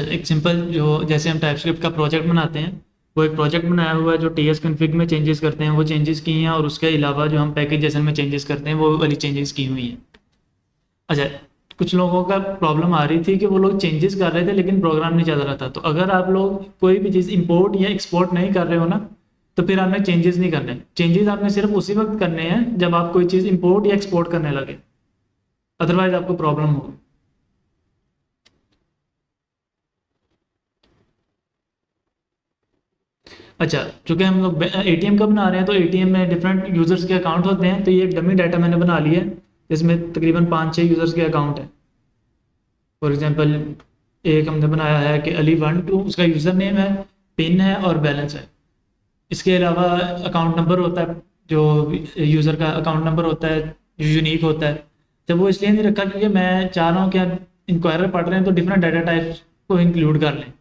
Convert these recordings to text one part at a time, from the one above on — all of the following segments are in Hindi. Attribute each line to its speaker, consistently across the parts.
Speaker 1: अच्छा, एक सिंपल जो जैसे हम टाइपस्क्रिप्ट का प्रोजेक्ट बनाते हैं, वो एक प्रोजेक्ट बनाया हुआ है जो टी एस कन्फिग में चेंजेस करते हैं वो चेंजेस की हैं, और उसके अलावा जो हम पैकेजेशन में चेंजेस करते हैं वो वाली चेंजेस की हुई हैं। अच्छा, कुछ लोगों का प्रॉब्लम आ रही थी कि वो लोग चेंजेस कर रहे थे लेकिन प्रोग्राम नहीं चल रहा था। तो अगर आप लोग कोई भी चीज़ इंपोर्ट या एक्सपोर्ट नहीं कर रहे हो ना, तो फिर आपने चेंजेस नहीं करने। चेंजेस आपने सिर्फ उसी वक्त करने हैं जब आप कोई चीज़ इंपोर्ट या एक्सपोर्ट करने लगे, अदरवाइज आपको प्रॉब्लम होगी। अच्छा, चूंकि हम लोग एटीएम का बना रहे हैं तो एटीएम में डिफरेंट यूजर्स के अकाउंट होते हैं, तो ये एक डमी डाटा मैंने बना लिया है जिसमें तकरीबन 5-6 यूजर्स के अकाउंट हैं। फॉर एग्जांपल, एक हमने बनाया है कि Ali12 उसका यूज़र नेम है, पिन है और बैलेंस है। इसके अलावा अकाउंट नंबर होता है, जो यूज़र का अकाउंट नंबर होता है जो यूनिक होता है। जब वो इसलिए नहीं रखा क्योंकि मैं चाह रहा हूँ कि इंक्वायरर पढ़ रहे हैं तो डिफरेंट डाटा टाइप्स को इंक्लूड कर लें,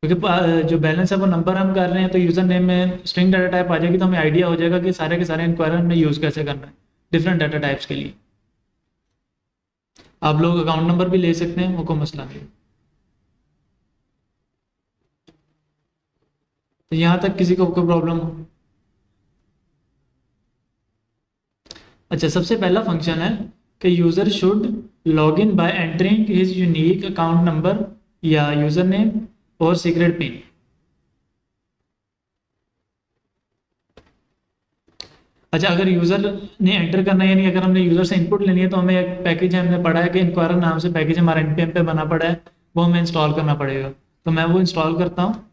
Speaker 1: क्योंकि जो बैलेंस है वो नंबर हम कर रहे हैं, तो यूज़र नेम में स्ट्रिंग डाटा टाइप आ जाएगी तो हमें आइडिया हो जाएगा कि सारे के सारे इंक्वायरर हमने यूज़ कैसे करना है डिफरेंट डाटा टाइप्स के लिए। आप लोग अकाउंट नंबर भी ले सकते हैं, वो कोई मसला नहीं। तो यहाँ तक किसी को कोई प्रॉब्लम हो? अच्छा, सबसे पहला फंक्शन है कि user should log in by entering his unique account number या यूज़र नेम और सीक्रेट पिन। अच्छा, अगर यूज़र ने एंटर करना है, यानी अगर हमने यूज़र से इनपुट लेनी है, तो हमें एक पैकेज है, हमने पढ़ा है कि इंक्वायरर नाम से पैकेज हमारा npm पे बना पड़ा है, वो हमें इंस्टॉल करना पड़ेगा। तो मैं वो इंस्टॉल करता हूँ।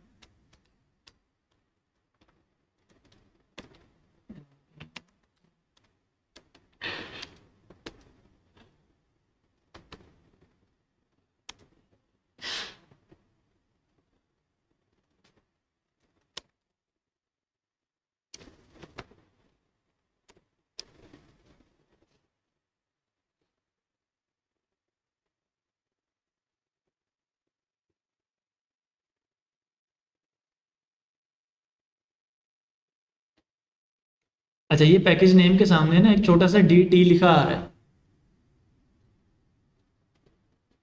Speaker 1: अच्छा, ये पैकेज नेम के सामने ना एक छोटा सा डी टी लिखा आ रहा है,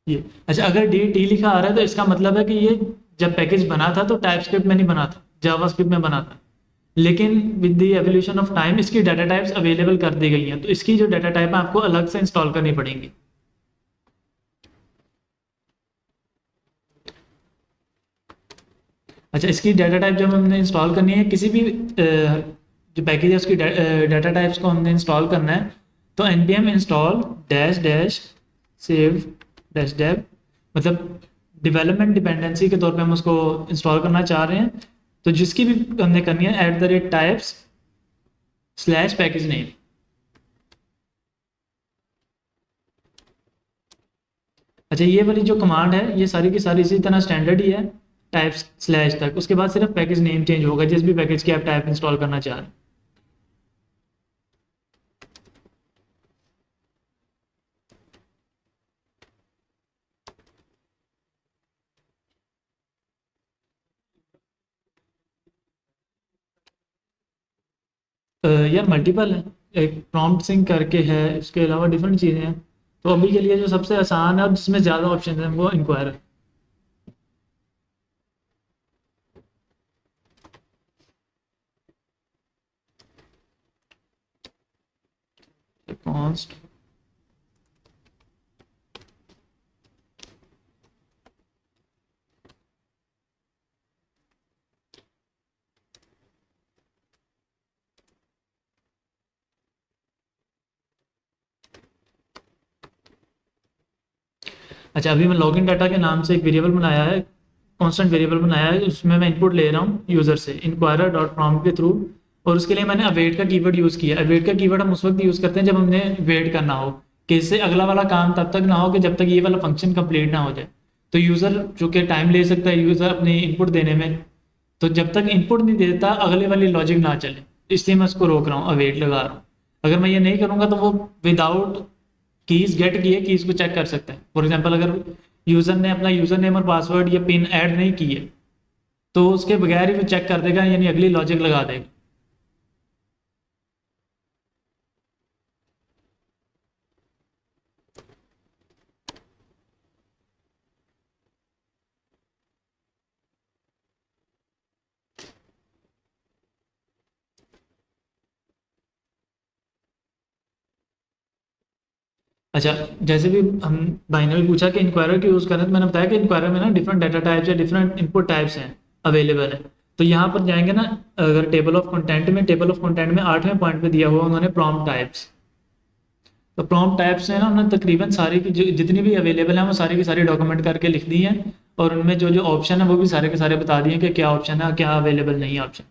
Speaker 1: ये। अच्छा, अगर डी टी लिखा आ रहा है तो इसका मतलब है कि ये जब पैकेज बना था तो टाइपस्क्रिप्ट में नहीं बना था, जावास्क्रिप्ट में बना था। लेकिन with the evolution of time इसकी डाटा टाइप्स अवेलेबल कर दी गई हैं, तो इसकी जो डाटा टाइप है आपको अलग से इंस्टॉल करनी पड़ेंगी। अच्छा, इसकी डाटा टाइप जब हमने इंस्टॉल करनी है, किसी भी जो पैकेज है उसकी डाटा टाइप्स को हमने इंस्टॉल करना है, तो npm install dash dash save dash dev, मतलब डेवलपमेंट डिपेंडेंसी के तौर पे हम उसको इंस्टॉल करना चाह रहे हैं। तो जिसकी भी हमने करनी है @types स्लैश पैकेज नेम। अच्छा, ये वाली जो कमांड है ये सारी की सारी इसी तरह स्टैंडर्ड ही है, टाइप स्लैश तक। उसके बाद सिर्फ पैकेज नेम चेंज होगा जिस भी पैकेज की आप टाइप इंस्टॉल करना चाह रहे हैं। यार मल्टीपल है, एक प्रॉम्प्ट सिंक करके है, इसके अलावा डिफरेंट चीज़ें हैं। तो अभी के लिए जो सबसे आसान है और जिसमें ज़्यादा ऑप्शन है वो इंक्वायरर। कॉन्स्ट। अच्छा, अभी मैं लॉगिन डाटा के नाम से एक वेरिएबल बनाया है, कांस्टेंट वेरिएबल बनाया है, उसमें मैं इनपुट ले रहा हूँ यूज़र से इंक्वायरर डॉट प्रॉम्प्ट के थ्रू। और उसके लिए मैंने अवेट का कीवर्ड यूज़ किया। अवेट का कीवर्ड हम उस वक्त यूज़ करते हैं जब हमने वेट करना हो कि इससे अगला वाला काम तब तक ना हो कि जब तक ये वाला फंक्शन कंप्लीट ना हो जाए। तो यूज़र जो कि टाइम ले सकता है यूज़र अपनी इनपुट देने में, तो जब तक इनपुट नहीं देता अगले वाली लॉजिक ना चले, इसलिए मैं उसको रोक रहा हूँ, अवेट लगा रहा हूँ। अगर मैं ये नहीं करूँगा तो वो विदाउट कीज गेट किए कीज को चेक कर सकते हैं। फॉर एग्जांपल, अगर यूजर ने अपना यूजर नेम और पासवर्ड या पिन ऐड नहीं किए तो उसके बगैर ही वो चेक कर देगा, यानी अगली लॉजिक लगा देगा। अच्छा, जैसे भी हम भाई ने भी पूछा कि इंक्वायरर की यूज़ करें, तो मैंने बताया कि इंक्वायरर में ना डिफरेंट डाटा टाइप्स या डिफरेंट इनपुट टाइप्स हैं अवेलेबल है। तो यहाँ पर जाएंगे ना, अगर टेबल ऑफ कंटेंट में 8वें पॉइंट पे दिया हुआ उन्होंने प्रॉम्प्ट टाइप्स। तो प्रॉम्प्ट टाइप्स है ना, उन्होंने तकरीबन सारी की जितनी भी अवेलेबल हैं वो सारी की सारी डॉक्यूमेंट करके लिख दी हैं। और उनमें जो जो ऑप्शन है वो भी सारे के सारे बता दिए कि क्या ऑप्शन है क्या अवेलेबल नहीं है ऑप्शन।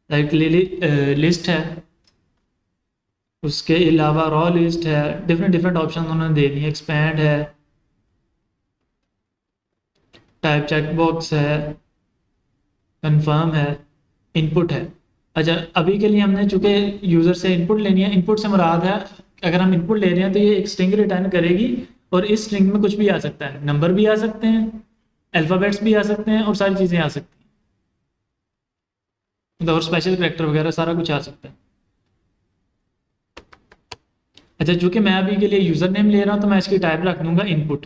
Speaker 1: लाइक लिस्ट है, उसके अलावा रॉ लिस्ट है, डिफरेंट डिफरेंट ऑप्शन उन्होंने दे दिए। एक्सपैंड है, टाइप चेकबॉक्स है, कंफर्म है, इनपुट है। अच्छा, अभी के लिए हमने चूंकि यूज़र से इनपुट लेनी है, इनपुट से मुराद है अगर हम इनपुट ले रहे हैं तो ये एक स्ट्रिंग रिटर्न करेगी। और इस स्ट्रिंग में कुछ भी आ सकता है, नंबर भी आ सकते हैं, अल्फ़ाबेट्स भी आ सकते हैं और सारी चीज़ें आ सकती हैं, मतलब और स्पेशल करेक्टर वगैरह सारा कुछ आ सकता है। अच्छा, चूंकि मैं अभी के लिए यूज़र नेम ले रहा हूँ तो मैं इसकी टाइप रख दूंगा इनपुट।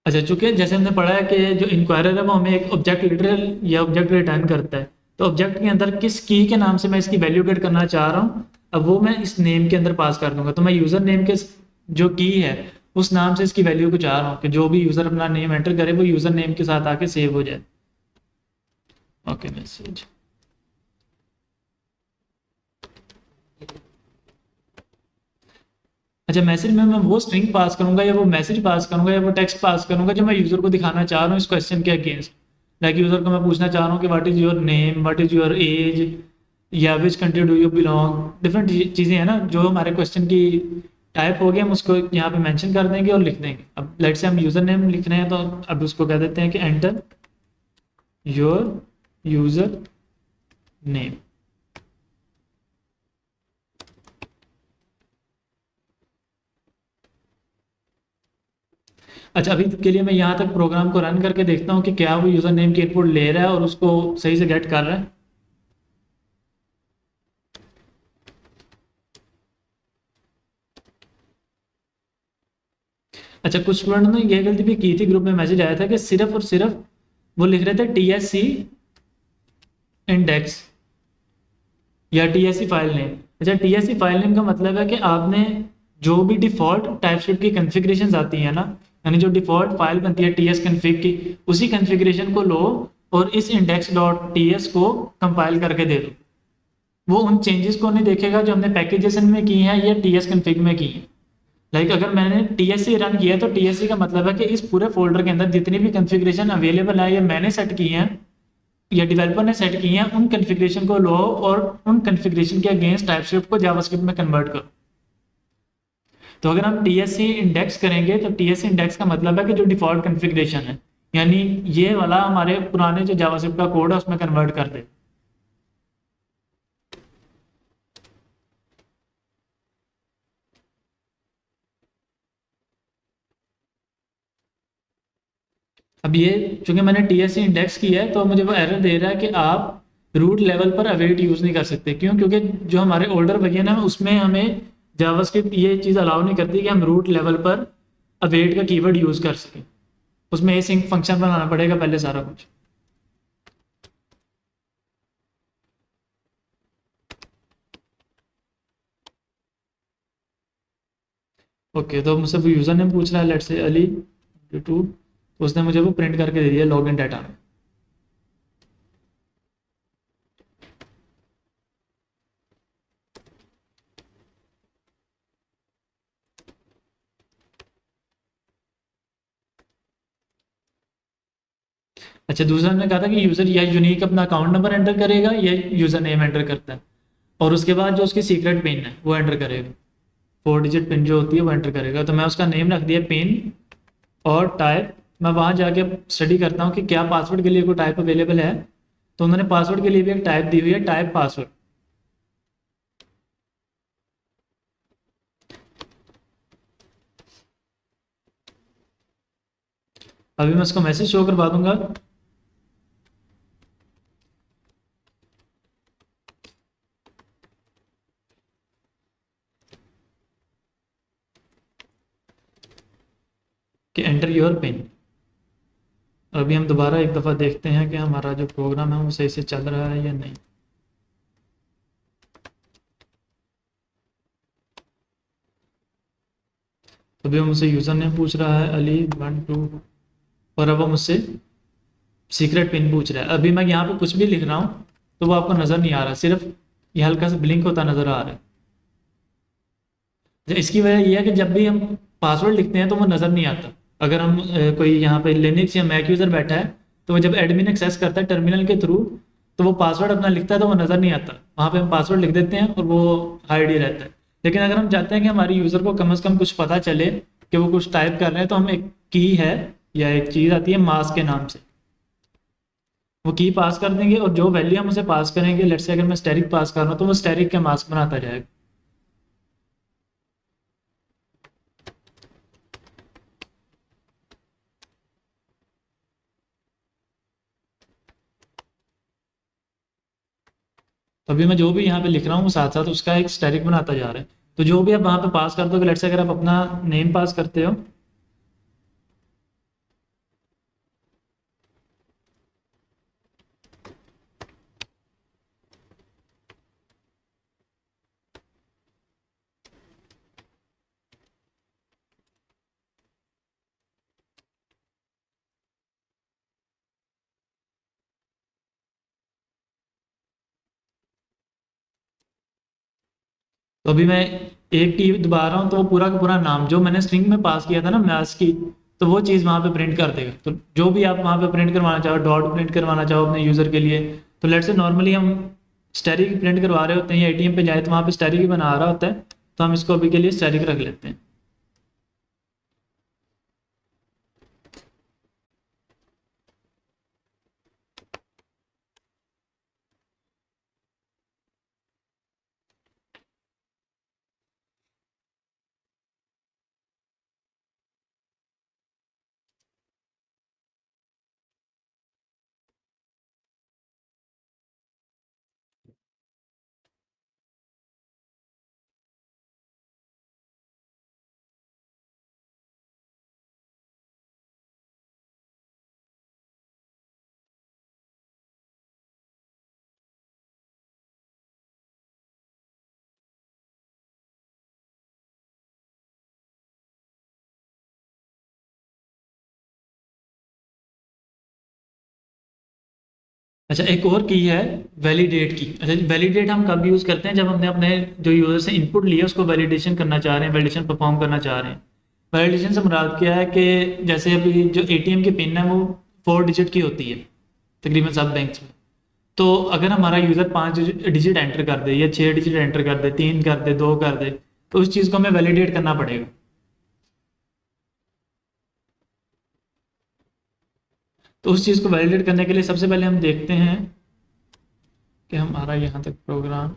Speaker 1: अच्छा, चूंकि जैसे हमने पढ़ा है कि जो इंक्वायरर है वो हमें एक ऑब्जेक्ट लिटरल या ऑब्जेक्ट रिटर्न करता है। तो ऑब्जेक्ट के अंदर किस की के नाम से मैं इसकी वैल्यू गेट करना चाह रहा हूँ, अब वो मैं इस नेम के अंदर पास कर दूंगा। तो मैं यूज़र नेम के जो की है उस नाम से इसकी वैल्यू को चाह रहा हूँ कि जो भी यूज़र अपना नेम एंटर करे वो यूज़र नेम के साथ आके सेव हो जाए। Okay, message. अच्छा, मैसेज में मैं वो स्ट्रिंग पास करूंगा या वो मैसेज पास करूंगा या वो टेक्स्ट पास करूंगा जो मैं यूज़र को दिखाना चाह रहा हूँ इस क्वेश्चन के अगेंस्ट। लाइक यूज़र को मैं पूछना चाह रहा हूँ कि what is your name, what is your age, या which country do you belong. Different चीज़ें हैं ना जो हमारे क्वेश्चन की टाइप होगी, हम उसको यहाँ पे मेंशन कर देंगे और लिख देंगे। अब लेट से हम यूज़र नेम लिख रहे हैं तो अब उसको कह देते हैं कि एंटर योर यूज़र नेम। अच्छा, अभी के लिए मैं यहाँ तक प्रोग्राम को रन करके देखता हूँ कि क्या वो यूज़र नेम की इनपुट ले रहा है और उसको सही से गेट कर रहा है। अच्छा, कुछ स्टूडेंट ने ये गलती भी की थी, ग्रुप में मैसेज आया था कि सिर्फ और सिर्फ वो लिख रहे थे टीएससी इंडेक्स या टीएससी फाइल नेम। अच्छा, टीएससी फाइल नेम का मतलब है कि आपने जो भी डिफॉल्ट टाइपस्क्रिप्ट की कॉन्फ़िगरेशंस आती है ना, यानी जो डिफॉल्ट फाइल बनती है टीएस कन्फिग की, उसी कॉन्फ़िगरेशन को लो और इस इंडेक्स डॉट टीएस को कंपाइल करके दे दो। वो उन चेंजेस को नहीं देखेगा जो हमने पैकेजेशन में की हैं या टीएस कन्फिग में की हैं। लाइक अगर मैंने टीएससी रन किया तो टीएससी का मतलब है कि इस पूरे फोल्डर के अंदर जितनी भी कॉन्फ़िगरेशन अवेलेबल है या मैंने सेट की हैं या डेवलपर ने सेट की हैं, उन कॉन्फ़िगरेशन को लो और उन कॉन्फ़िगरेशन के अगेंस्ट टाइपस्क्रिप्ट को जावास्क्रिप्ट में कन्वर्ट करो। तो अगर हम टीएससी इंडेक्स करेंगे तो टीएससी इंडेक्स का मतलब है कि जो डिफॉल्ट कॉन्फ़िगरेशन है, यानी ये वाला हमारे पुराने जो जावास्क्रिप्ट का कोड है उसमें कन्वर्ट कर दे। अब ये चूंकि मैंने टीएससी इंडेक्स किया है तो मुझे वो एरर दे रहा है कि आप रूट लेवल पर अवेट यूज़ नहीं कर सकते। क्यों? क्योंकि जो हमारे ओल्डर वर्जन है उसमें हमें जावास्क्रिप्ट ये चीज़ अलाउ नहीं करती कि हम रूट लेवल पर अवेट का कीवर्ड यूज़ कर सकें। उसमें एसिंक फंक्शन बनाना पड़ेगा पहले सारा कुछ। ओके, तो मुझसे वो यूज़र नेम पूछ रहा है, लेट से अली 2। तो उसने मुझे वो प्रिंट करके दे दिया लॉग इन डाटा में। अच्छा, दूसरा हमने कहा था कि यूज़र या यूनिक अपना अकाउंट नंबर एंटर करेगा या यूज़र नेम एंटर करता है, और उसके बाद जो उसकी सीक्रेट पिन है वो एंटर करेगा। 4 डिजिट पिन जो होती है वो एंटर करेगा। तो मैं उसका नेम रख दिया पिन और टाइप। मैं वहाँ जाके स्टडी करता हूँ कि क्या पासवर्ड के लिए कोई टाइप अवेलेबल है। तो उन्होंने पासवर्ड के लिए भी एक टाइप दी हुई है, टाइप पासवर्ड। अभी मैं उसको मैसेज शो करवा दूंगा। कि एंटर योर पिन। अभी हम दोबारा एक दफ़ा देखते हैं कि हमारा जो प्रोग्राम है वो सही से चल रहा है या नहीं। अभी वो मुझसे यूज़र नेम पूछ रहा है Ali12, और अब वो मुझसे सीक्रेट पिन पूछ रहा है। अभी मैं यहाँ पे कुछ भी लिख रहा हूँ तो वो आपको नज़र नहीं आ रहा, सिर्फ ये हल्का सा ब्लिंक होता नज़र आ रहा है। इसकी वजह यह है कि जब भी हम पासवर्ड लिखते हैं तो वो नज़र नहीं आता। अगर हम कोई यहाँ पे लिनक्स या मैक यूज़र बैठा है तो वो जब एडमिन एक्सेस करता है टर्मिनल के थ्रू तो वो पासवर्ड अपना लिखता है तो वो नज़र नहीं आता। वहाँ पे हम पासवर्ड लिख देते हैं और वो हाइड ही रहता है। लेकिन अगर हम चाहते हैं कि हमारे यूज़र को कम से कम कुछ पता चले कि वो कुछ टाइप कर रहे हैं, तो हम एक की है या एक चीज़ आती है मास्क के नाम से, वो की पास कर देंगे और जो वैल्यू हम उसे पास करेंगे, लेट्स से अगर मैं स्टैटिक पास कर रहा हूँ तो वो स्टैटिक का मास्क बनाता जाएगा। तो अभी मैं जो भी यहाँ पे लिख रहा हूँ साथ साथ उसका एक स्टैटिक बनाता जा रहा है। तो जो भी आप वहाँ पे पास कर दोगे, लेट्स से अगर आप अपना नेम पास करते हो तो अभी मैं एक की दबा रहा हूँ तो वो पूरा का पूरा नाम जो मैंने स्ट्रिंग में पास किया था ना मैथ्स की, तो वो चीज़ वहाँ पे प्रिंट कर देगा। तो जो भी आप वहाँ पे प्रिंट करवाना चाहो, डॉट प्रिंट करवाना चाहो अपने यूज़र के लिए, तो लेट्स से नॉर्मली हम स्टैटिक प्रिंट करवा रहे होते हैं या एटीएम पे जाए तो वहाँ पे स्टैटिक ही बना रहा होता है, तो हम इसको अभी के लिए स्टैटिक रख लेते हैं। अच्छा, एक और की है वैलिडेट की। अच्छा, वैलिडेट हम कब यूज़ करते हैं? जब हमने अपने जो यूज़र से इनपुट लिया उसको वैलिडेशन करना चाह रहे हैं, वैलिडेशन परफॉर्म करना चाह रहे हैं। वैलिडेशन से मुराद क्या है कि जैसे अभी जो एटीएम की पिन है वो 4 डिजिट की होती है तकरीबन सब बैंक्स में। तो अगर हमारा यूज़र 5 डिजिट एंटर कर दे या 6 डिजिट एंटर कर दे, 3 कर दे, 2 कर दे, तो उस चीज़ को हमें वैलिडेट करना पड़ेगा। तो उस चीज़ को वैलिडेट करने के लिए सबसे पहले हम देखते हैं कि हमारा यहाँ तक प्रोग्राम,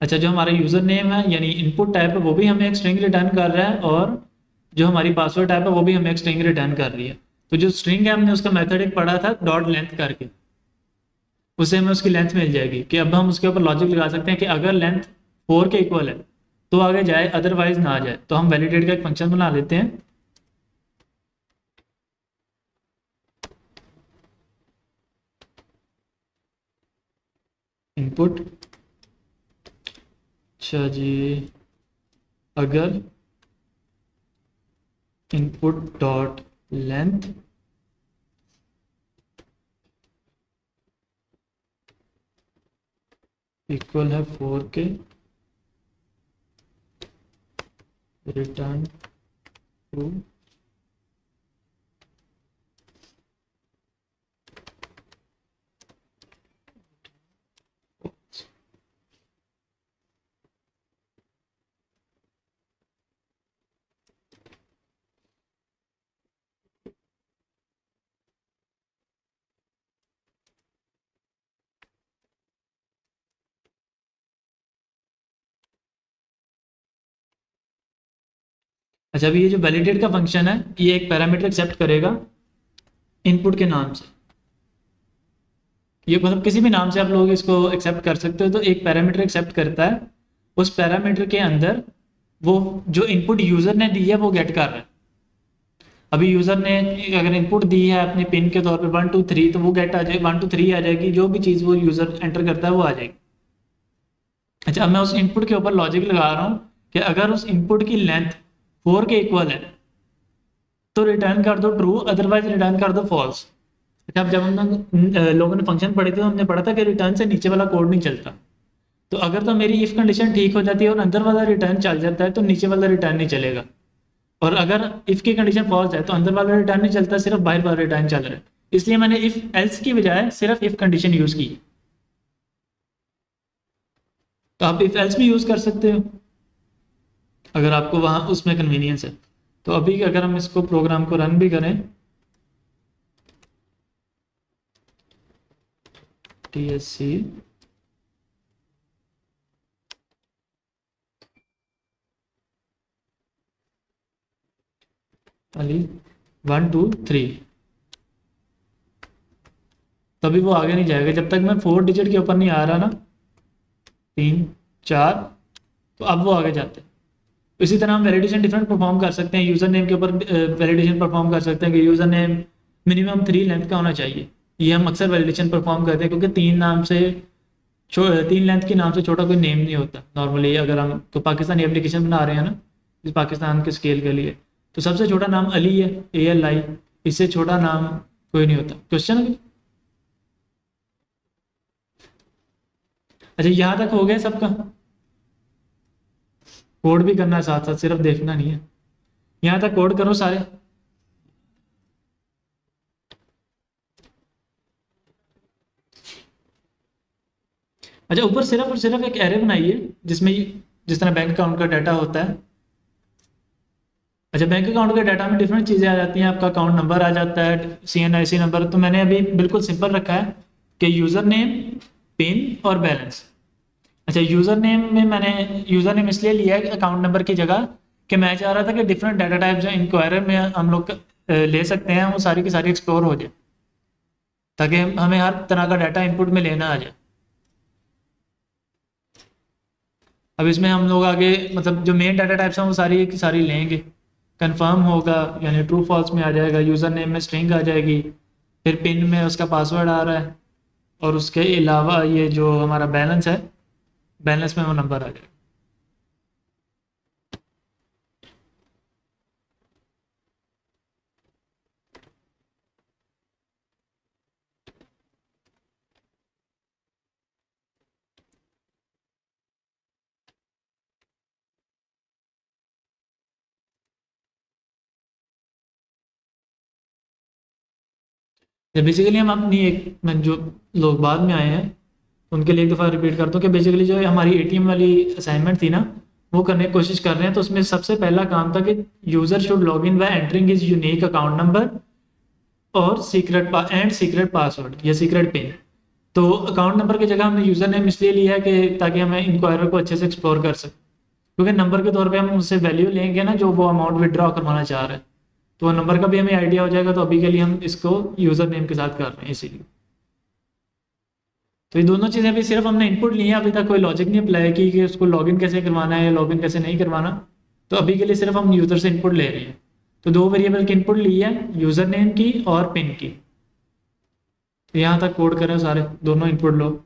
Speaker 1: अच्छा जो हमारा यूज़र नेम है यानी इनपुट टाइप है वो भी हमें एक स्ट्रिंग रिटर्न कर रहा है, और जो हमारी पासवर्ड टाइप है वो भी हमें एक स्ट्रिंग रिटर्न कर रही है। तो जो स्ट्रिंग है हमने उसका मेथड एक पढ़ा था डॉट लेंथ करके, उससे हमें उसकी लेंथ मिल जाएगी कि अब हम उसके ऊपर लॉजिक लगा सकते हैं कि अगर लेंथ 4 के इक्वल है तो आगे जाए, अदरवाइज ना जाए। तो हम वैलिडेट का एक फंक्शन बना लेते हैं। इनपुट, अच्छा जी, अगर इनपुट डॉट लेंथ इक्वल है 4 के, रिटर्न टू अच्छा, अभी ये जो वैलिडेट का फंक्शन है ये एक पैरामीटर एक्सेप्ट करेगा इनपुट के नाम से। ये मतलब किसी भी नाम से आप लोग इसको एक्सेप्ट कर सकते हो। तो एक पैरामीटर एक्सेप्ट करता है, उस पैरामीटर के अंदर वो जो इनपुट यूज़र ने दी है वो गेट कर रहा है। अभी यूज़र ने अगर इनपुट दी है अपने पिन के तौर पे 1 2 3, तो वो गेट आ जाएगी, 1 2 3 आ जाएगी, जो भी चीज़ वो यूज़र एंटर करता है वो आ जाएगी। अच्छा, अब मैं उस इनपुट के ऊपर लॉजिक लगा रहा हूँ कि अगर उस इनपुट की लेंथ 4 के इक्वल है तो रिटर्न कर दो ट्रू, अदरवाइज रिटर्न कर दो फॉल्स। अच्छा, अब जब हम लोगों ने फंक्शन पढ़े थे तो हमने पढ़ा था कि रिटर्न से नीचे वाला कोड नहीं चलता। तो अगर तो मेरी इफ कंडीशन ठीक हो जाती है और अंदर वाला रिटर्न चल जाता है तो नीचे वाला रिटर्न नहीं चलेगा। और अगर इफ की कंडीशन फॉल्स है तो अंदर वाला रिटर्न नहीं चलता, सिर्फ बाहर वाला रिटर्न चल रहा है। इसलिए मैंने इफ एल्स की बजाय सिर्फ इफ कंडीशन यूज की। तो आप इफ एल्स भी यूज कर सकते हो अगर आपको वहां उसमें कन्वीनियंस है। तो अभी अगर हम इसको प्रोग्राम को रन भी करें, TSC खाली 1 2 3, तभी वो आगे नहीं जाएगा जब तक मैं 4 डिजिट के ऊपर नहीं आ रहा ना, 3 4, तो अब वो आगे जाते हैं। इसी तरह हम वैलिडेशन डिफरेंट परफॉर्म कर सकते हैं। यूज़र नेम के ऊपर वैलिडेशन परफॉर्म कर सकते हैं कि यूज़र नेम मिनिमम 3 लेंथ का होना चाहिए। ये हम अक्सर वैलिडेशन परफॉर्म करते हैं क्योंकि 3 लेंथ के नाम से छोटा कोई नेम नहीं होता नॉर्मली। अगर हम तो पाकिस्तानी एप्लीकेशन बना रहे हैं ना इस पाकिस्तान के स्केल के लिए, तो सबसे छोटा नाम अली है, ALI, इससे छोटा नाम कोई नहीं होता। क्वेश्चन अभी? अच्छा, यहाँ तक हो गया सबका? कोड भी करना है साथ साथ, सिर्फ देखना नहीं है। यहाँ तक कोड करो सारे। अच्छा, ऊपर सिर्फ और सिर्फ एक एरे बनाइए जिसमें जिस तरह बैंक अकाउंट का डाटा होता है। अच्छा, बैंक अकाउंट के डाटा में डिफरेंट चीज़ें आ जाती हैं, आपका अकाउंट नंबर आ जाता है, CNIC नंबर। तो मैंने अभी बिल्कुल सिंपल रखा है कि यूज़र नेम, पिन और बैलेंस। अच्छा, यूज़र नेम में मैंने यूज़र नेम इसलिए लिया है अकाउंट नंबर की जगह कि मैं चाह रहा था कि डिफरेंट डाटा टाइप जो इंक्वायरर में हम लोग ले सकते हैं वो सारी की सारी एक्सप्लोर हो जाए, ताकि हमें हर तरह का डाटा इनपुट में लेना आ जाए। अब इसमें हम लोग आगे मतलब जो मेन डाटा टाइप्स हैं वो सारी की सारी लेंगे। कंफर्म होगा यानी ट्रू फॉल्स में आ जाएगा, यूज़र नेम में स्ट्रिंग आ जाएगी, फिर पिन में उसका पासवर्ड आ रहा है, और उसके अलावा ये जो हमारा बैलेंस है, बैलेंस में वो नंबर आ जाएगा। तो बेसिकली हम अपनी एक जो लोग बाद में आए हैं उनके लिए एक दफ़ा रिपीट करता हूँ कि बेसिकली जो हमारी ATM वाली असाइनमेंट थी ना वो करने की कोशिश कर रहे हैं। तो उसमें सबसे पहला काम था कि user should log in by entering his unique account number और सीक्रेट पासवर्ड या सीक्रेट पिन। तो अकाउंट नंबर की जगह हमने यूज़र नेम इसलिए लिया है कि ताकि हमें इंक्वायरर को अच्छे से एक्सप्लोर कर सकें, क्योंकि नंबर के तौर पे हम उससे वैल्यू लेंगे ना जो वो अमाउंट विड्रॉ करवाना चाह रहे हैं, तो नंबर का भी हमें आइडिया हो जाएगा। तो अभी के लिए हम इसको यूज़र नेम के साथ कर रहे हैं इसीलिए। तो ये दोनों चीज़ें अभी सिर्फ हमने इनपुट लिए हैं, अभी तक कोई लॉजिक नहीं अप्लाई की कि उसको लॉगिन कैसे करवाना है या लॉगिन कैसे नहीं करवाना। तो अभी के लिए सिर्फ हम यूज़र से इनपुट ले रहे हैं। तो 2 वेरिएबल की इनपुट ली है, यूज़र नेम की और पिन की। तो यहाँ तक कोड करें सारे, दोनों इनपुट लो।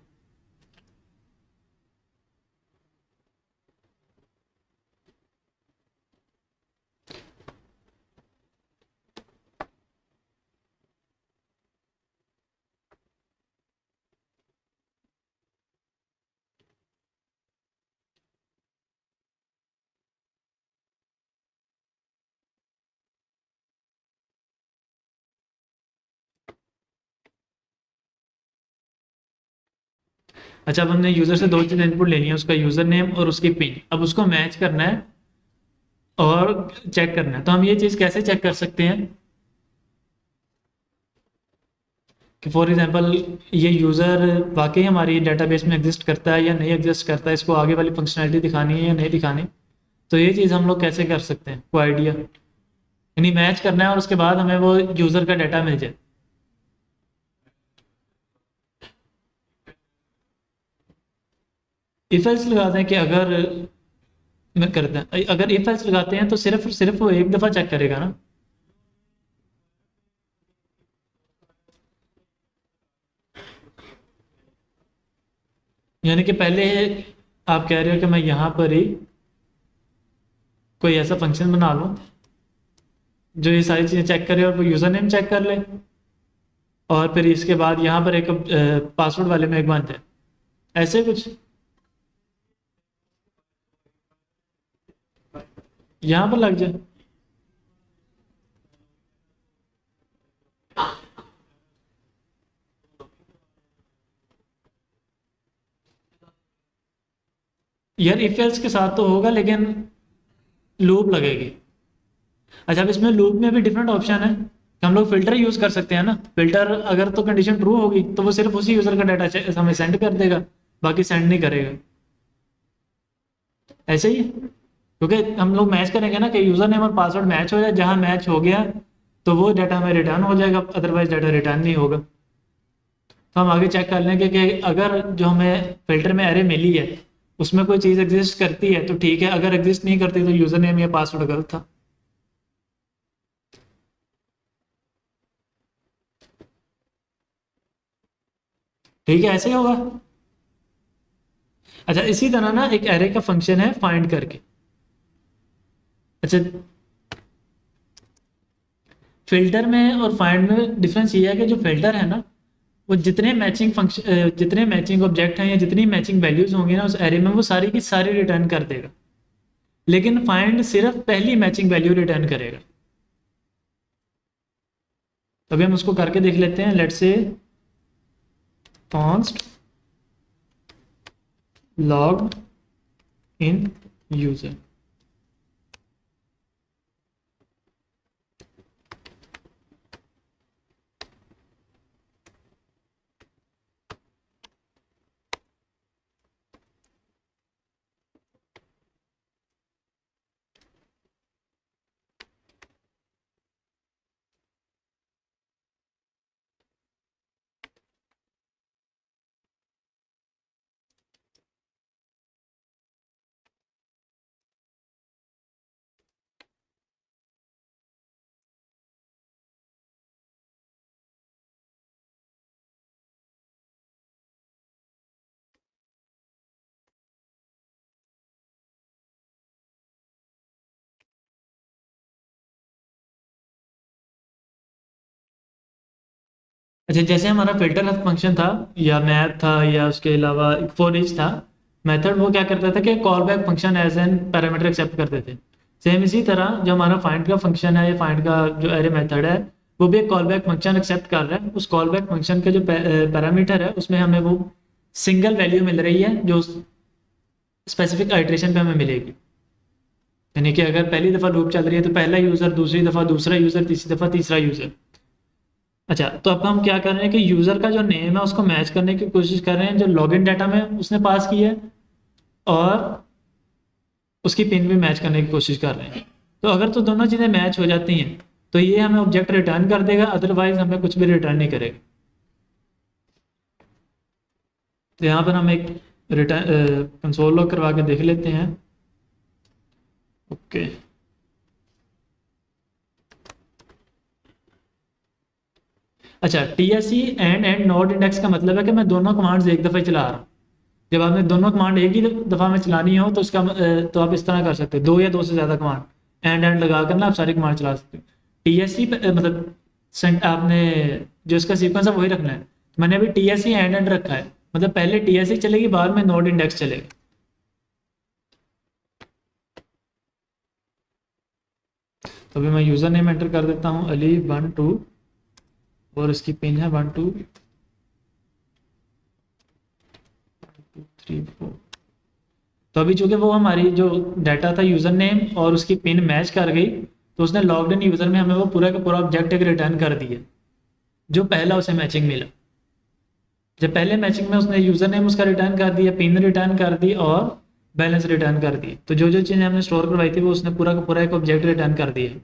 Speaker 1: अच्छा, अब हमने यूज़र से 2 चीज़ इनपुट लेनी है, उसका यूज़र नेम और उसकी पिन। अब उसको मैच करना है और चेक करना है। तो हम ये चीज़ कैसे चेक कर सकते हैं कि फॉर एग्जांपल ये यूज़र वाकई हमारी डेटाबेस में एग्जिस्ट करता है या नहीं एग्जिस्ट करता है, इसको आगे वाली फंक्शनैलिटी दिखानी है या नहीं दिखानी। तो ये चीज़ हम लोग कैसे कर सकते हैं, कोई आइडिया? यानी मैच करना है और उसके बाद हमें वो यूज़र का डाटा मिल जाए। इफ एल्स लगाते हैं कि अगर मैं करते हैं, अगर इफ एल्स लगाते हैं तो सिर्फ सिर्फ वो एक दफ़ा चेक करेगा ना। यानी कि पहले आप कह रहे हो कि मैं यहाँ पर ही कोई ऐसा फंक्शन बना लूँ जो ये सारी चीज़ें चेक करे और वो यूज़र नेम चेक कर ले, और फिर इसके बाद यहाँ पर एक पासवर्ड वाले में एक बन जाए, ऐसे कुछ यहाँ पर लग जाए। यार इफ एल्स के साथ तो होगा लेकिन लूप लगेगी। अच्छा, अब इसमें लूप में भी डिफरेंट ऑप्शन है कि हम लोग फिल्टर यूज़ कर सकते हैं ना। फिल्टर अगर तो कंडीशन ट्रू होगी तो वो सिर्फ उसी यूज़र का डाटा हमें सेंड कर देगा, बाकी सेंड नहीं करेगा। ऐसे ही है। क्योंकि हम लोग मैच करेंगे ना कि यूज़र नेम और पासवर्ड मैच हो जाए, जहाँ मैच हो गया तो वो डाटा हमें रिटर्न हो जाएगा, अदरवाइज डाटा रिटर्न नहीं होगा। तो हम आगे चेक कर लेंगे कि अगर जो हमें फिल्टर में एरे मिली है उसमें कोई चीज़ एग्जिस्ट करती है तो ठीक है, अगर एग्जिस्ट नहीं करती तो यूज़र नेम या पासवर्ड गलत था। ठीक है, ऐसे ही होगा। अच्छा, इसी तरह ना एक एरे का फंक्शन है फाइंड करके। अच्छा, फिल्टर में और फाइंड में डिफरेंस ये है कि जो फिल्टर है ना वो जितने मैचिंग फंक्शन, जितने मैचिंग ऑब्जेक्ट हैं या जितनी मैचिंग वैल्यूज होंगी ना उस एरे में, वो सारी की सारी रिटर्न कर देगा। लेकिन फाइंड सिर्फ पहली मैचिंग वैल्यू रिटर्न करेगा। तो अभी हम उसको करके देख लेते हैं। Let's say const log in user. अच्छा, जैसे हमारा फिल्टर फंक्शन था या मैथ था या उसके अलावा एक फॉर ईच था मेथड, वो क्या करता था कि call back function as an parameter accept करते थे। सेम इसी तरह जो हमारा फाइंड का फंक्शन है या फाइंड का जो एरे मेथड है वो भी एक कॉल बैक फंक्शन एक्सेप्ट कर रहा है। उस कॉल बैक फंक्शन के जो पैरामीटर है उसमें हमें वो सिंगल वैल्यू मिल रही है जो स्पेसिफिक आइट्रेशन पे हमें मिलेगी। यानी कि अगर पहली दफ़ा लूप चल रही है तो पहला यूज़र, दूसरी दफ़ा दूसरा यूज़र, तीसरी दफ़ा तीसरा यूज़र। अच्छा, तो अब हम क्या कर रहे हैं कि यूज़र का जो नेम है उसको मैच करने की कोशिश कर रहे हैं जो लॉगिन डाटा में उसने पास की है, और उसकी पिन भी मैच करने की कोशिश कर रहे हैं। तो अगर तो दोनों चीज़ें मैच हो जाती हैं तो ये हमें ऑब्जेक्ट रिटर्न कर देगा, अदरवाइज हमें कुछ भी रिटर्न नहीं करेगा। तो यहाँ पर हम एक रिटर्न कंसोल लॉग करवा के देख लेते हैं। ओके। अच्छा, T S C and not index का मतलब है कि मैं दोनों कमांड्स एक दफ़ा ही चला रहा हूँ। जब आपने दोनों कमांड एक ही दफ़ा में चलानी हो तो उसका तो आप इस तरह कर सकते हो, दो या दो से ज़्यादा कमांड एंड लगा कर ना आप सारी कमांड चला सकते हो। टी एस सी मतलब आपने जो इसका सीक्वेंस है वही रखना है। मैंने अभी टी एस सी एंड रखा है, मतलब पहले टी एस सी चलेगी बाद में नोड इंडेक्स चलेगा। तो अभी मैं यूज़र नेम एंटर कर देता हूँ अली 12 और इसकी पिन है 1 2 3 4। तो अभी चूंकि वो हमारी जो डाटा था यूज़र नेम और उसकी पिन मैच कर गई तो उसने लॉग्ड इन यूज़र में हमें वो पूरा का पूरा ऑब्जेक्ट एक रिटर्न कर दिया जो पहला उसे मैचिंग मिला। जब पहले मैचिंग में उसने यूज़र नेम उसका रिटर्न कर दिया, पिन रिटर्न कर दी और बैलेंस रिटर्न कर दी, तो जो जो चीज़ें हमने स्टोर करवाई थी वो उसने पूरा का पूरा एक ऑब्जेक्ट रिटर्न कर दिया।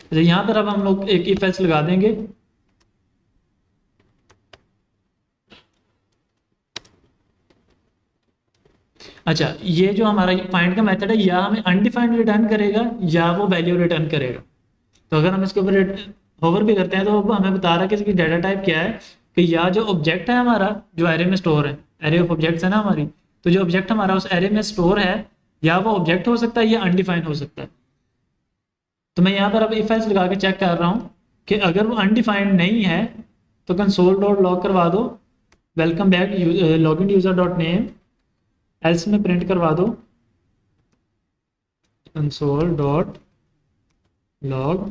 Speaker 1: अच्छा, यहाँ पर अब हम लोग एक इफ एल्स लगा देंगे। अच्छा, ये जो हमारा फाइंड का मेथड है, या हमें अनडिफाइंड रिटर्न करेगा या वो वैल्यू रिटर्न करेगा। तो अगर हम इसके ऊपर होवर भी करते हैं तो वो हमें बता रहा है कि इसकी डाटा टाइप क्या है, कि या जो ऑब्जेक्ट है हमारा जो एरे में स्टोर है, एरे ऑफ ऑब्जेक्ट्स है ना हमारी, तो जो ऑब्जेक्ट हमारा उस एरे में स्टोर है, या वो ऑब्जेक्ट हो सकता है या अनडिफाइंड हो सकता है। तो मैं यहाँ पर अब इफ एल्स लगा के चेक कर रहा हूँ कि अगर वो अनडिफाइंड नहीं है तो कंसोल डॉट लॉग करवा दो welcome back login user dot name, else में प्रिंट करवा दो कंसोल डॉट लॉग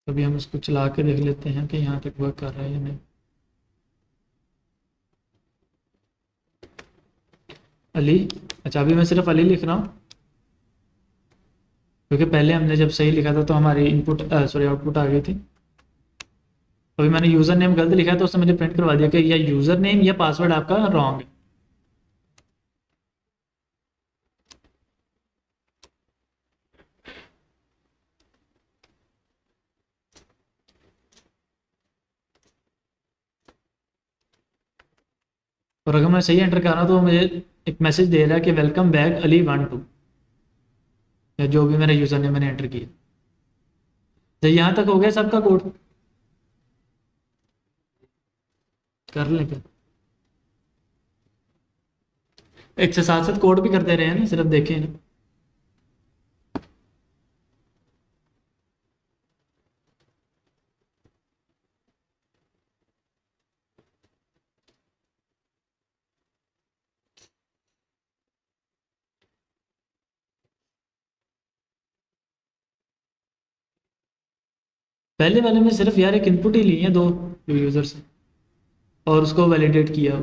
Speaker 1: अभी हम इसको चला के देख लेते हैं कि यहाँ तक वर्क कर रहा है या नहीं। अली, अच्छा अभी मैं सिर्फ अली लिख रहा हूँ क्योंकि पहले हमने जब सही लिखा था तो हमारी इनपुट सॉरी आउटपुट आ गई थी। अभी मैंने यूज़र नेम गलत लिखा है तो उसने मुझे प्रिंट करवा दिया कि या यूज़र नेम या पासवर्ड आपका रॉन्ग है। और अगर मैं सही एंटर कर रहा हूँ तो मुझे एक मैसेज दे रहा है कि वेलकम बैक अली 1 2, या जो भी मेरा यूज़र नेम मैंने एंटर किया। तो यहाँ तक हो गया सबका कोड, कर लें क्या? एक से साथ साथ कोड भी करते रहे हैं ना, सिर्फ देखें ना। पहले वाले में सिर्फ यार एक इनपुट ही ली है दो यूज़र से और उसको वैलिडेट किया।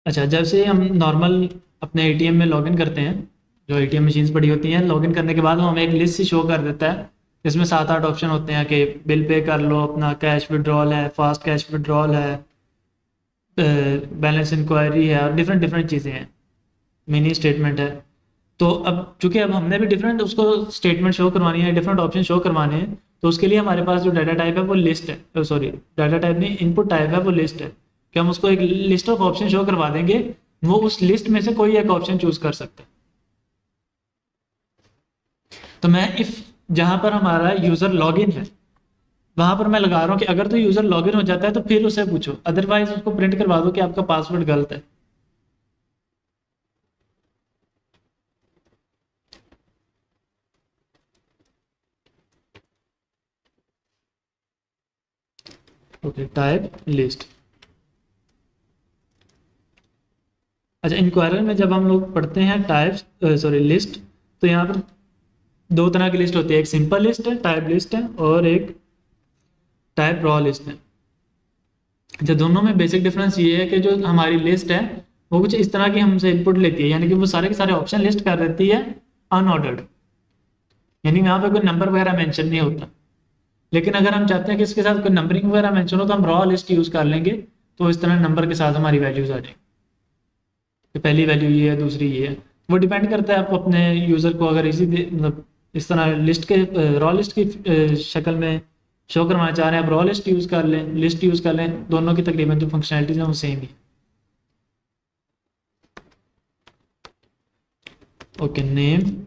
Speaker 1: अच्छा, जब से हम नॉर्मल अपने एटीएम में लॉगिन करते हैं, जो एटीएम मशीन्स पड़ी होती हैं, लॉगिन करने के बाद वो हमें एक लिस्ट सी शो कर देता है जिसमें 7 8 ऑप्शन होते हैं कि बिल पे कर लो, अपना कैश विड्रॉल है, फास्ट कैश विड्रॉल है, बैलेंस इंक्वायरी है और डिफरेंट डिफरेंट चीज़ें हैं, मिनी स्टेटमेंट है। तो अब चूंकि अब हमने भी डिफरेंट उसको स्टेटमेंट शो करवानी है, डिफरेंट ऑप्शन शो करवाने हैं, तो उसके लिए हमारे पास जो डाटा टाइप है वो लिस्ट है, सॉरी डाटा टाइप नहीं, इनपुट टाइप है वो लिस्ट है, कि हम उसको एक लिस्ट ऑफ ऑप्शन शो करवा देंगे, वो उस लिस्ट में से कोई एक ऑप्शन चूज कर सकता है। तो मैं इफ जहां पर हमारा यूजर लॉगिन है वहां पर मैं लगा रहा हूं कि अगर तो यूजर लॉगिन हो जाता है तो फिर उसे पूछो, अदरवाइज उसको प्रिंट करवा दो कि आपका पासवर्ड गलत है। Okay, type list. अच्छा, इंक्वायरर में जब हम लोग पढ़ते हैं टाइप सॉरी लिस्ट, तो यहाँ पर दो तरह की लिस्ट होती है, एक सिंपल लिस्ट है, टाइप लिस्ट है, और एक टाइप रॉ लिस्ट है। अच्छा, दोनों में बेसिक डिफरेंस ये है कि जो हमारी लिस्ट है वो कुछ इस तरह की हमसे इनपुट लेती है, यानी कि वो सारे के सारे ऑप्शन लिस्ट कर देती है अनऑर्डर्ड, यानी यहाँ पे कोई नंबर वगैरह मेंशन नहीं होता। लेकिन अगर हम चाहते हैं कि इसके साथ कोई नंबरिंग वगैरह मेंशन हो तो हम रॉ लिस्ट यूज़ कर लेंगे, तो इस तरह नंबर के साथ हमारी वैल्यूज आ जाएंगी कि पहली वैल्यू ये है, दूसरी ये है। वो डिपेंड करता है आप अपने यूज़र को अगर इसी मतलब इस तरह लिस्ट के रॉ लिस्ट की शक्ल में शो करवाना चाह रहे हैं, आप रॉ लिस्ट यूज़ कर लें, लिस्ट यूज़ कर लें, दोनों की तकरीबन जो फंक्शनैलिटीज हैं वो सेम ही। ओके, नेम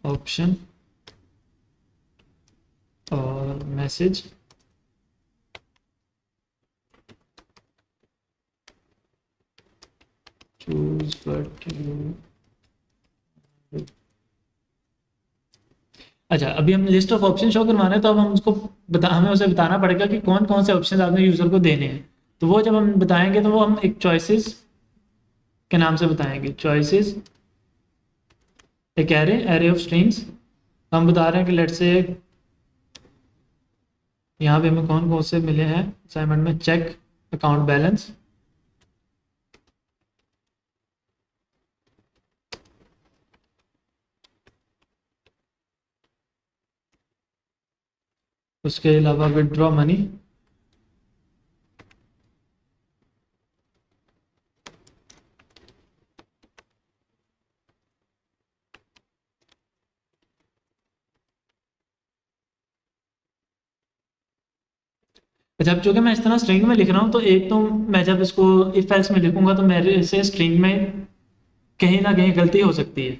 Speaker 1: ऑप्शन और मैसेज चूज व्हाट यू। अच्छा, अभी हम लिस्ट ऑफ ऑप्शन शो करवाना है, तो अब हम उसको हमें उसे बताना पड़ेगा कि कौन कौन से ऑप्शन आपने यूज़र को देने हैं। तो वो जब हम बताएंगे तो वो हम एक चॉइसेस के नाम से बताएंगे। चॉइसेस एक एरे ऑफ स्ट्रिंग्स। हम बता रहे हैं कि लेट से यहाँ पे हमें कौन कौन से मिले हैं असाइनमेंट में। चेक अकाउंट बैलेंस, उसके अलावा विड्रॉ मनी, जब चूंकि मैं इस तरह स्ट्रिंग में लिख रहा हूँ तो एक तो मैं जब इसको इफ एल्स में लिखूंगा तो मेरे से स्ट्रिंग में कहीं ना कहीं गलती हो सकती है।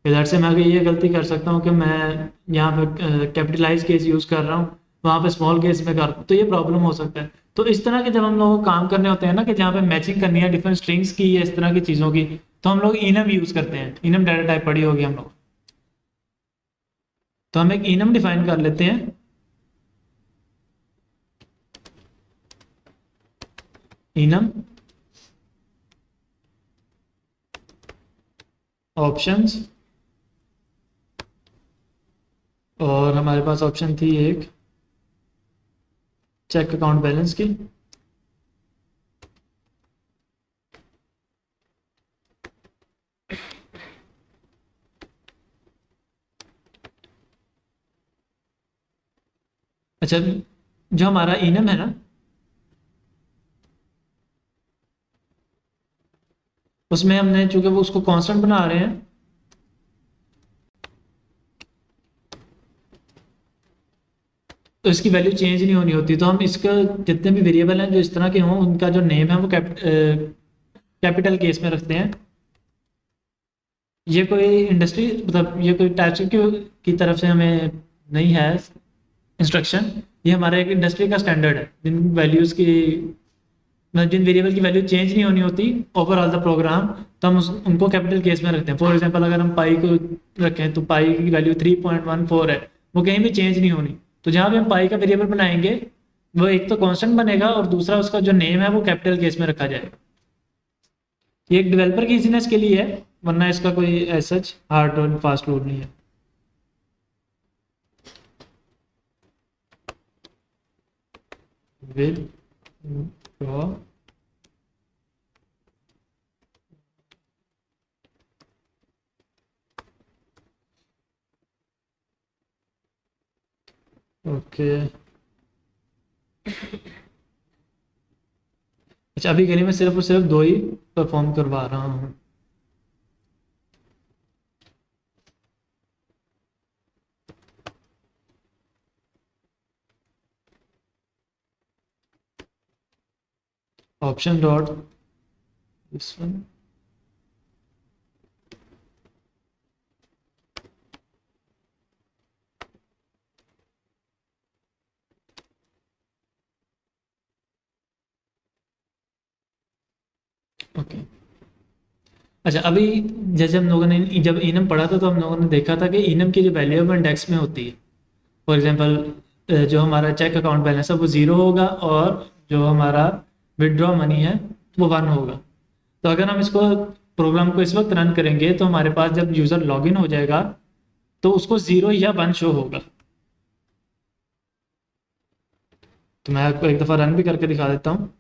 Speaker 1: इधर से मैं ये गलती कर सकता हूँ कि मैं यहाँ पे कैपिटलाइज केस यूज़ कर रहा हूँ, वहाँ पे स्मॉल केस में कर रहा हूँ, तो ये प्रॉब्लम हो सकता है। तो इस तरह के जब हम लोगों को काम करने होते हैं ना कि जहाँ पे मैचिंग करनी है डिफरेंट स्ट्रिंग्स की या इस तरह की चीज़ों की, तो हम लोग इनम यूज़ करते हैं। इनम डाटा टाइप पढ़ी होगी हम लोग, तो हम एक इनम डिफाइन कर लेते हैं। इनम ऑप्शंस, और हमारे पास ऑप्शन थी एक चेक अकाउंट बैलेंस की। अच्छा, जो हमारा इनम है ना, उसमें हमने चूंकि वो उसको कांस्टेंट बना रहे हैं, तो इसकी वैल्यू चेंज नहीं होनी होती। तो हम इसका जितने भी वेरिएबल हैं जो इस तरह के हों उनका जो नेम है वो कैपिटल केस में रखते हैं। ये कोई इंडस्ट्री मतलब ये कोई टाइप की तरफ से हमें नहीं है इंस्ट्रक्शन, ये हमारा एक इंडस्ट्री का स्टैंडर्ड है। जिन वैल्यूज़ की मतलब जिन वेरिएबल की वैल्यू चेंज नहीं होनी होती ओवरऑल द प्रोग्राम, तो हम उनको कैपिटल केस में रखते हैं। फॉर एग्जांपल अगर हम पाई को रखें तो पाई की वैल्यू 3.14 है, वो कहीं भी चेंज नहीं होनी। तो जहाँ भी हम पाई का वेरिएबल बनाएंगे वो एक तो कांस्टेंट बनेगा और दूसरा उसका जो नेम है वो कैपिटल केस में रखा जाएगा। ये एक डेवलपर की इजीनेस के लिए है, वरना इसका कोई ऐसा हार्ड और फास्ट लोड नहीं है। With draw okay. अच्छा, अभी के लिए मैं सिर्फ और सिर्फ दो ही परफॉर्म करवा रहा हूँ। Option dot this one, okay. अच्छा, अभी जैसे हम लोगों ने जब इनम पढ़ा था तो हम लोगों ने देखा था कि इनम की जो वैल्यू है वो इंडेक्स में होती है। फॉर एग्जांपल जो हमारा चेक अकाउंट बैलेंस है वो 0 होगा और जो हमारा विड्रॉ मनी है वो 1 होगा। तो अगर हम इसको प्रोग्राम को इस वक्त रन करेंगे तो हमारे पास जब यूज़र लॉगिन हो जाएगा तो उसको 0 या 1 शो होगा। तो मैं आपको एक दफ़ा रन भी करके दिखा देता हूँ।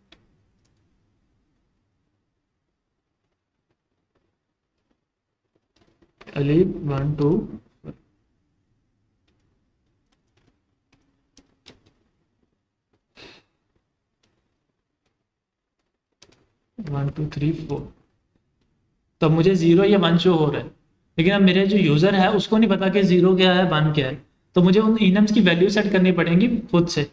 Speaker 1: अली 1 2 1 2 3 4, तब मुझे 0 या 1 शो हो रहा है। लेकिन अब मेरे जो यूज़र है उसको नहीं पता कि 0 क्या है 1 क्या है। तो मुझे उन इनम्स की वैल्यू सेट करनी पड़ेंगी खुद से।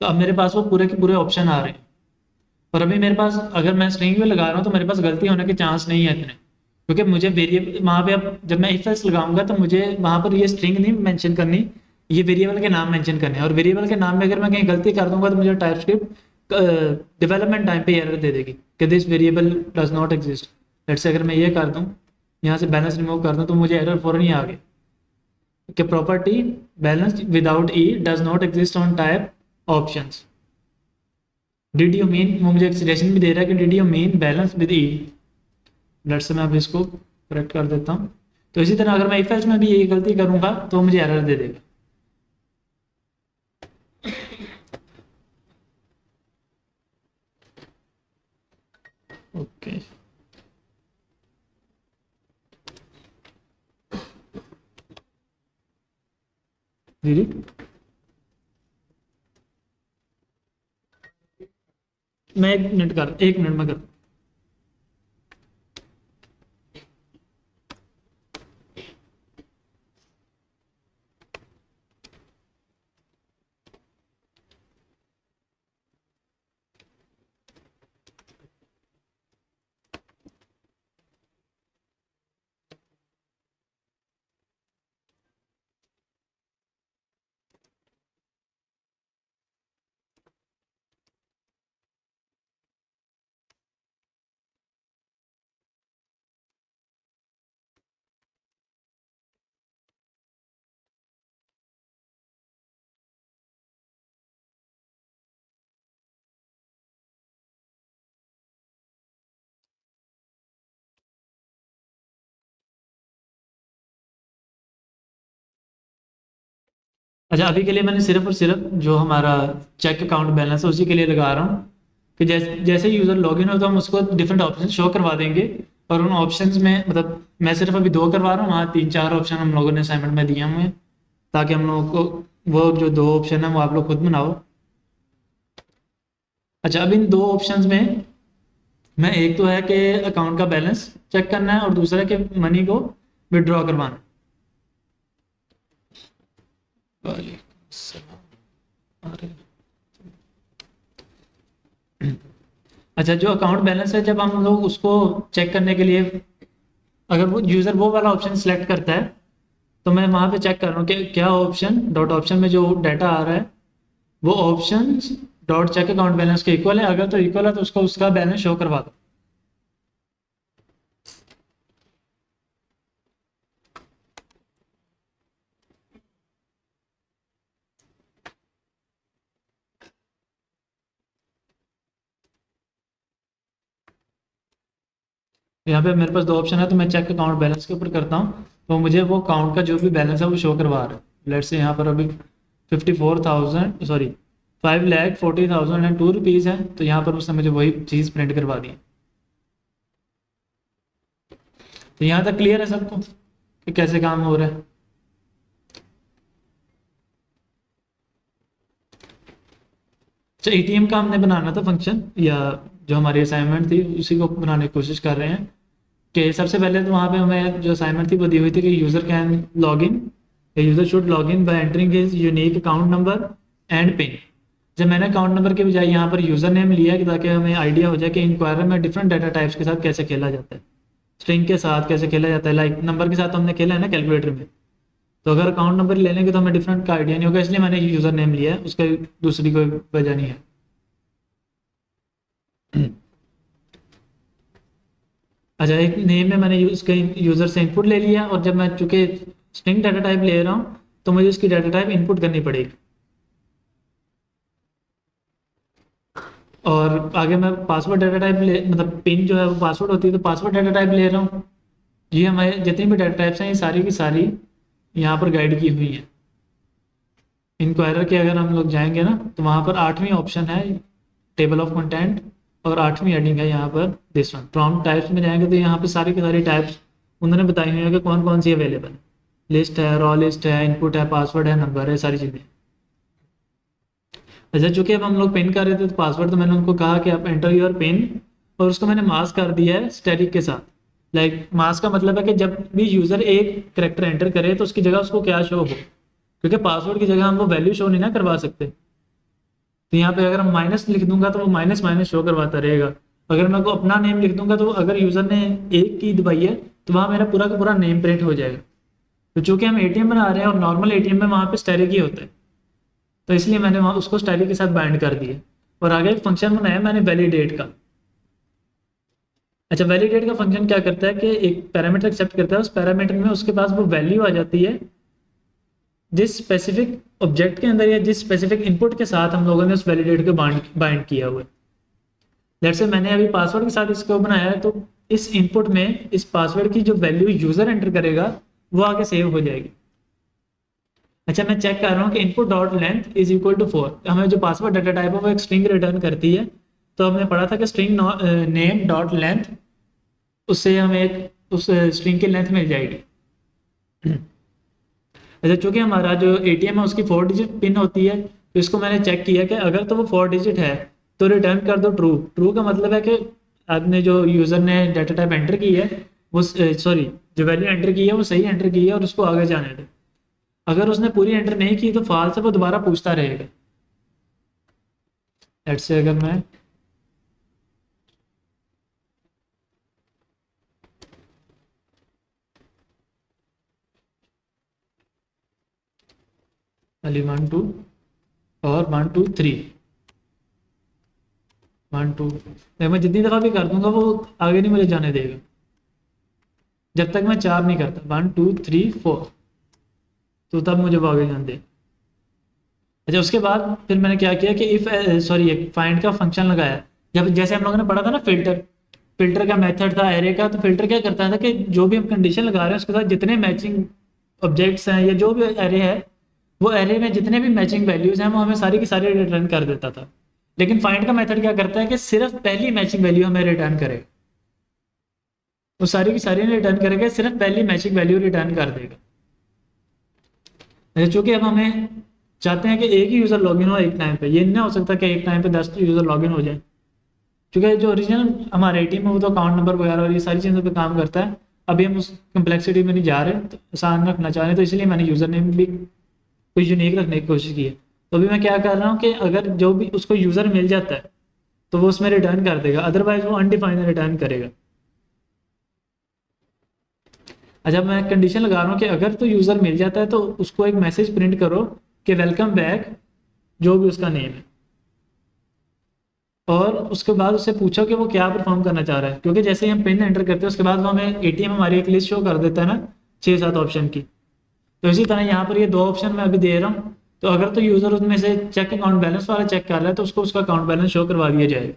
Speaker 1: तो अब मेरे पास वो पूरे के पूरे ऑप्शन आ रहे हैं, और अभी मेरे पास अगर मैं स्ट्रिंग भी लगा रहा हूँ तो मेरे पास गलती होने के चांस नहीं है इतने, क्योंकि मुझे वेरिएबल वहाँ पे अब जब मैं इफ एल्स लगाऊंगा तो मुझे वहाँ पर ये स्ट्रिंग नहीं मेंशन करनी, ये वेरिएबल के नाम मेंशन करने हैं, और वेरिएबल के नाम में अगर मैं कहीं गलती कर दूंगा तो मुझे टाइपस्क्रिप्ट डेवलपमेंट टाइम पे एरर दे देगी कि this variable does not exist. Let's say अगर मैं ये कर दूँ, यहाँ से बैलेंस रिमूव कर दूँ, तो मुझे एरर फौरन ही आ गया कि property balance without E does not exist on type options. Did you mean, वो मुझे एक्सप्रेशन भी दे रहा है कि did you mean balance with E. Let's say मैं अब इसको करेक्ट कर देता हूँ। तो इसी तरह अगर मैं इफ एल्स में भी यही गलती करूंगा तो मुझे एरर दे देगा। ओके दीदी, मैं एक मिनट में कर। अच्छा, अभी के लिए मैंने सिर्फ और सिर्फ जो हमारा चेक अकाउंट बैलेंस है उसी के लिए लगा रहा हूँ कि जैसे जैसे यूज़र लॉगिन हो तो हम उसको डिफरेंट ऑप्शन शो करवा देंगे, और उन ऑप्शंस में मतलब मैं सिर्फ अभी 2 करवा रहा हूँ, वहाँ 3-4 ऑप्शन हम लोगों ने असाइनमेंट में दिए हुए हैं, ताकि हम लोगों को वो जो 2 ऑप्शन है वो आप लोग खुद बनाओ। अच्छा, अब इन 2 ऑप्शंस में मैं एक तो है कि अकाउंट का बैलेंस चेक करना है, और दूसरा है कि मनी को विड्रॉ करवाना है। अच्छा, जो अकाउंट बैलेंस है जब हम लोग उसको चेक करने के लिए अगर वो यूज़र वो वाला ऑप्शन सेलेक्ट करता है, तो मैं वहाँ पे चेक कर रहा हूँ कि क्या ऑप्शन डॉट ऑप्शन में जो डाटा आ रहा है वो option dot check account balance के इक्वल है। अगर तो इक्वल है तो उसको उसका बैलेंस शो करवा दो। यहाँ पे मेरे पास 2 ऑप्शन है, तो मैं चेक अकाउंट बैलेंस के ऊपर करता हूँ, तो मुझे वो अकाउंट का जो भी बैलेंस है वो शो करवा रहा है। लेट्स से यहाँ पर अभी 54,000 सॉरी 5,40,002 रुपीज़ है, तो यहाँ पर उसने मुझे वही चीज़ प्रिंट करवा दी। तो यहाँ तक क्लियर है सबको कि कैसे काम हो रहा है। अच्छा, एटीएम का हमने बनाना था फंक्शन, या जो हमारी असाइनमेंट थी उसी को बनाने की कोशिश कर रहे हैं कि सबसे पहले तो वहाँ पे हमें जो असाइनमेंट थी वो दी हुई थी कि user can log in, user should log in by entering his unique account number and pin. जब मैंने अकाउंट नंबर के बजाय यहाँ पर यूज़र नेम लिया कि ताकि हमें आइडिया हो जाए कि इंक्वायरर में डिफरेंट डाटा टाइप्स के साथ कैसे खेला जाता है, स्ट्रिंग के साथ कैसे खेला जाता है। लाइक नंबर के साथ तो हमने खेला है ना कैलकुलेटर में, तो अगर अकाउंट नंबर ले लेंगे तो हमें डिफरेंट का आइडिया नहीं होगा, इसलिए मैंने यूज़र नेम लिया है, उसका दूसरी कोई वजह नहीं है। अच्छा, एक नेम में मैंने उसके यूज़र से इनपुट ले लिया, और जब मैं चूंकि स्ट्रिंग डाटा टाइप ले रहा हूँ तो मुझे उसकी डाटा टाइप इनपुट करनी पड़ेगी। और आगे मैं पासवर्ड डाटा टाइप ले मतलब पिन जो है वो पासवर्ड होती है, तो पासवर्ड डाटा टाइप ले रहा हूँ। ये हमारे जितनी भी डाटा टाइप्स हैं ये सारी की सारी यहाँ पर गाइड की हुई है। इंक्वायरर के अगर हम लोग जाएंगे ना तो वहाँ पर 8वीं ऑप्शन है टेबल ऑफ कंटेंट, और 8वीं हेडिंग है यहाँ पर दिस वन। प्रॉम्प्ट टाइप्स में जाएंगे तो यहाँ पे सारी की सारी टाइप्स उन्होंने बताई हुई है कि कौन कौन सी अवेलेबल है। लिस्ट है, रॉ लिस्ट है, इनपुट है, पासवर्ड है, नंबर है, सारी चीज़ें। अच्छा, चूंकि अब हम लोग पिन कर रहे थे तो पासवर्ड तो मैंने उनको कहा कि आप एंटर योर पिन, और उसको मैंने मास्क कर दिया है स्टैटिक के साथ। लाइक मास्क का मतलब है कि जब भी यूज़र एक करेक्टर एंटर करे तो उसकी जगह उसको क्या शो हो, क्योंकि पासवर्ड की जगह हम वो वैल्यू शो नहीं ना करवा सकते। तो यहाँ पे अगर हम माइनस लिख दूंगा तो वो माइनस माइनस शो करवाता रहेगा। अगर मैं को अपना नेम लिख दूंगा तो अगर यूज़र ने एक की दबाई है तो वहाँ मेरा पूरा का पूरा नेम प्रिंट हो जाएगा। तो चूंकि हम एटीएम बना रहे हैं और नॉर्मल एटीएम में वहाँ पे स्टैटिक ही होता है, तो इसलिए मैंने वहाँ उसको स्टैटिक के साथ बाइंड कर दिया। और आगे एक फंक्शन बनाया मैंने वैलिडेट का। अच्छा, वैलिडेट का फंक्शन क्या करता है कि एक पैरामीटर एक्सेप्ट करता है, उस पैरामीटर में उसके पास वो वैल्यू आ जाती है जिस स्पेसिफिक ऑब्जेक्ट के अंदर या जिस स्पेसिफिक इनपुट के साथ हम लोगों ने उस वैलिडेट को बाइंड किया हुआ है। लेट्स से मैंने अभी पासवर्ड के साथ इसको बनाया है, तो इस इनपुट में इस पासवर्ड की जो वैल्यू यूजर एंटर करेगा वो आगे सेव हो जाएगी। अच्छा, मैं चेक कर रहा हूँ कि input dot length is equal to 4। हमें जो पासवर्ड डाटा टाइप है वो एक स्ट्रिंग रिटर्न करती है। तो हमने पढ़ा था कि स्ट्रिंग नेम डॉट लेंथ, उससे हमें एक उस स्ट्रिंग की लेंथ मिल जाएगी। अच्छा, चूंकि हमारा जो एटीएम है उसकी 4 डिजिट पिन होती है, तो इसको मैंने चेक किया कि अगर तो वो 4 डिजिट है तो रिटर्न कर दो ट्रू। ट्रू का मतलब है कि आपने जो यूज़र ने डाटा टाइप एंटर की है वो सॉरी जो वैल्यू एंटर की है वो सही एंटर की है और उसको आगे जाने दे। अगर उसने पूरी एंटर नहीं की तो फॉल्स है, वो दोबारा पूछता रहेगा। लेट्स से अगर मैं अली 1 2 और 1 2 3 1 2, मैं जितनी दफ़ा भी कर दूंगा वो आगे नहीं मुझे जाने देगा जब तक मैं 4 नहीं करता। 1 2 3 4, तो तब मुझे वो आगे जाने दे। अच्छा, उसके बाद फिर मैंने क्या किया कि इफ़ सॉरी एक फाइंड का फंक्शन लगाया। जब जैसे हम लोगों ने पढ़ा था ना फिल्टर, फिल्टर का मेथड था एरे का। तो फिल्टर क्या करता था कि जो भी हम कंडीशन लगा रहे हैं उसके साथ जितने मैचिंग ऑब्जेक्ट्स हैं या जो भी एरे है, वो एरे में जितने भी मैचिंग वैल्यूज हैं वो हमें सारी की सारी रिटर्न कर देता था। लेकिन फाइंड का मेथड क्या करता है कि सिर्फ पहली मैचिंग वैल्यू हमें रिटर्न करेगा। वो सारी की सारी रिटर्न करेगा, सिर्फ पहली मैचिंग वैल्यू रिटर्न कर देगा। चूंकि अब हमें चाहते हैं कि एक ही यूज़र लॉगिन हो एक टाइम पे, ये नहीं हो सकता कि एक टाइम पे 10 यूज़र लॉगिन हो जाए, क्योंकि जो ओरिजिनल हमारे एटीएम है वो तो अकाउंट नंबर वगैरह और ये सारी चीज़ों पे काम करता है। अभी हम उस कम्प्लेक्सिटी में नहीं जा रहे, तो आसान रखना चाह रहे हैं, तो इसलिए मैंने यूज़र नेम भी कोई यूनिक रखने की कोशिश की है। तो अभी मैं क्या कर रहा हूँ कि अगर जो भी उसको यूज़र मिल जाता है तो वो उसमें रिटर्न कर देगा, अदरवाइज वो अनडिफाइंड रिटर्न करेगा। अच्छा, मैं कंडीशन लगा रहा हूँ कि अगर तो यूज़र मिल जाता है तो उसको एक मैसेज प्रिंट करो कि वेलकम बैक, जो भी उसका नेम है, और उसके बाद उससे पूछो कि वो क्या परफॉर्म करना चाह रहा है। क्योंकि जैसे ही हम पिन एंटर करते हैं उसके बाद वो हमें एटीएम हमारी एक लिस्ट शो कर देता है ना 6-7 ऑप्शन की। तो इसी तरह यहाँ पर ये 2 ऑप्शन मैं अभी दे रहा हूँ। तो अगर तो यूज़र उसमें से चेक अकाउंट बैलेंस वाला चेक कर रहा है तो उसको उसका अकाउंट बैलेंस शो करवा दिया जाएगा।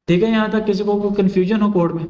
Speaker 1: ठीक है, यहाँ तक किसी को कोई कन्फ्यूजन हो कोड में?